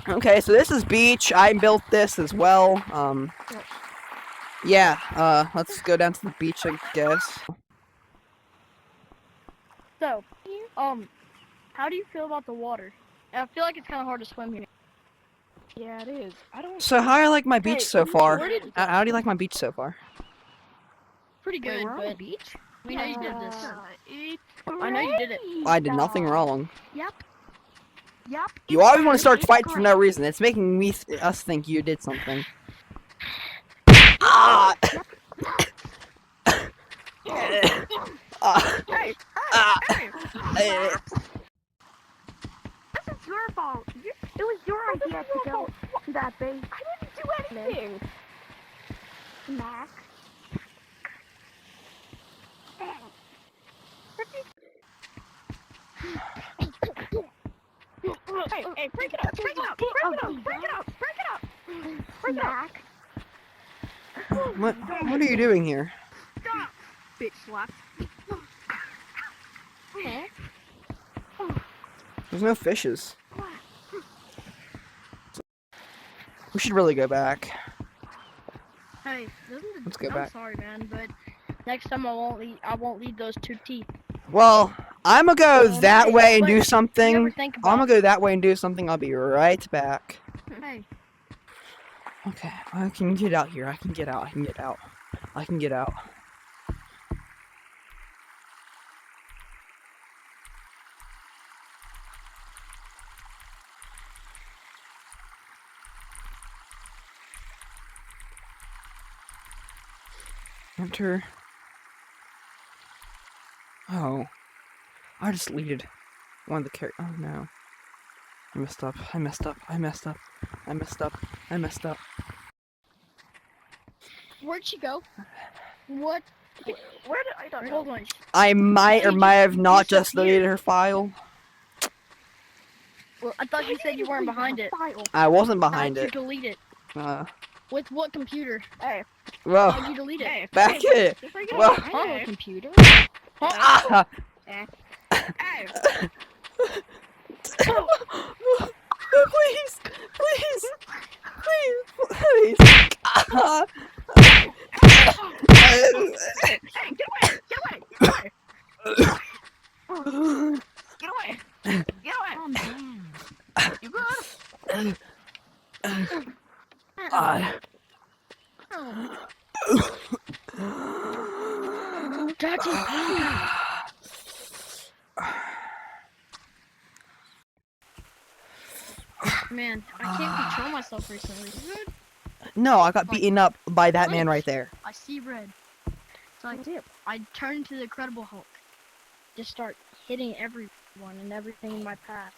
Okay, so this is beach. I built this as well. Yeah, let's go down to the beach, I guess. So, how do you feel about the water? I feel like it's kind of hard to swim here. Yeah, it is. I don't. So how do you like my beach Hey, so far? where did- How do you like my beach so far? Pretty good, Wait, we're on the but beach. we know you did this. It's I know you did it. I did nothing wrong. Yep. Yep. You always want to start it's fights for no great. reason. It's making us think you did something. Ah! Ah! Hey, Ah! hey, Eh. this is your fault. It was your idea to go to that base. I didn't do anything. Max. Hey, break it up, break it up, break it up, break it up, break it up, break it up. What are you doing here? Stop, bitch slap. There's no fishes. We should really go back. Hey, Let's go I'm back. sorry, man, but next time I won't leave those 2 teeth. Well, I'm gonna go that way and do But you something. ever think I'm about? gonna go that way and do something. I'll be right back. Hey, Okay, I can get out here. I can get out. I can get out. I can get out. Enter. Oh, I just deleted one of the characters. Oh no, I messed up. I messed up. I messed up. I messed up. I messed up. where'd she go? What? Where did I don't know? Hold on. I might or She might have not just disappeared. deleted her file. Well, I thought you said you weren't behind it. I wasn't How'd behind you it. delete it? Uh, With what computer? Hey, well, How'd you delete it? hey, back it. break it Well- up. On a Hey, computer? Ah! hey. Please, please, please, please. Ah. Hey, get away! Get away! Get away! Get away! Calm down. You good? Ah. Daddy, man, I can't control myself recently. No, I got beaten up by that man right there. I see red. So I turn into the Incredible Hulk. Just start hitting everyone and everything in my path.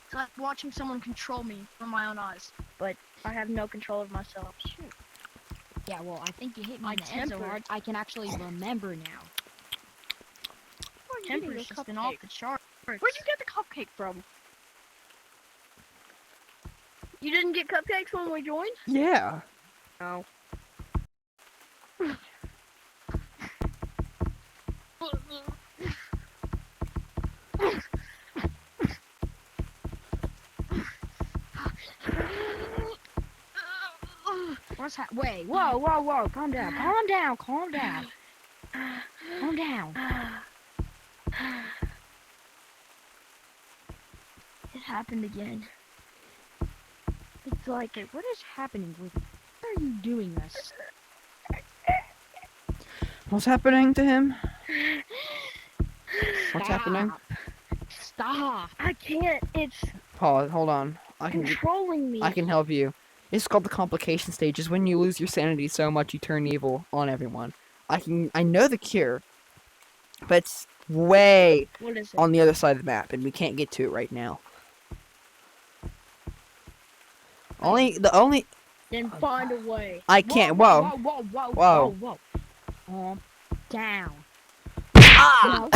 It's like watching someone control me from my own eyes, but I have no control of myself. Yeah, well, I think you hit me My in the head so temper. hard, I can actually remember now. Temper's just been off the charts. Where'd you get the cupcake from? You didn't get cupcakes when we joined? Yeah. No. Wait, whoa, calm down, calm down, calm down. Calm down. It happened again. It's like, what is happening with you? Why are you doing this? What's happening to him? What's happening? Stop. I can't. It's Pause. Hold on. I can controlling me. help you. It's called the complication stage. Is when you lose your sanity so much you turn evil on everyone. I know the cure, but it's way What is it? on the other side of the map, and we can't get to it right now. The only Then find a way. I can't. Whoa. Whoa. Calm down. Ah.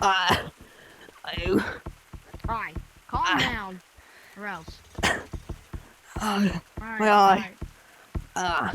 Ah. Ew. Alright, calm down. Or else. Ah. Alright, My eye. alright. Ah.